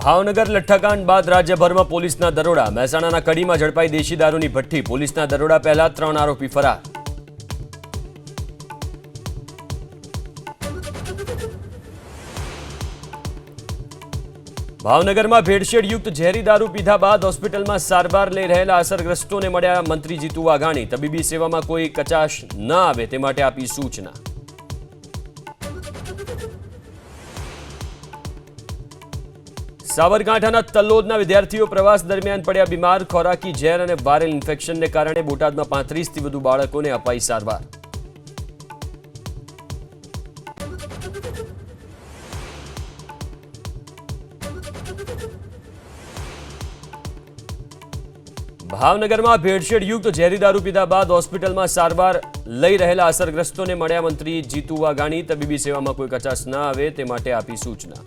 ભાવનગર લઠ્ઠાકાંડ બાદ રાજ્યભરમાં પોલીસના દરોડા। મહેસાણાના કડીમાં ઝડપાઈ દેશી દારૂની ભઠ્ઠી। પોલીસના દરોડા પહેલા 3 આરોપી ફરાર। ભાવનગરમાં ભેળસેળયુક્ત ઝેરી દારૂ પીધા બાદ હોસ્પિટલમાં સારવાર લઈ રહેલા અસરગ્રસ્તોને મળ્યા મંત્રી જીતુ વાઘાણી। તબીબી સેવામાં કોઈ કચાશ ન આવે તે માટે આપી સૂચના। સાબરકાંઠાના તલોદના વિદ્યાર્થીઓ પ્રવાસ દરમિયાન પડ્યા બીમાર। ખોરાકી ઝેર અને વાયરલ ઇન્ફેક્શનને કારણે બોટાદમાં 35થી વધુ બાળકોને અપાઈ સારવાર। ભાવનગરમાં ભેળસેળયુક્ત ઝેરી દારૂ પીધા બાદ હોસ્પિટલમાં સારવાર લઈ રહેલા અસરગ્રસ્તોને મળ્યા મંત્રી જીતુ વાઘાણી। તબીબી સેવામાં કોઈ કચાશ ન આવે તે માટે આપી સૂચના।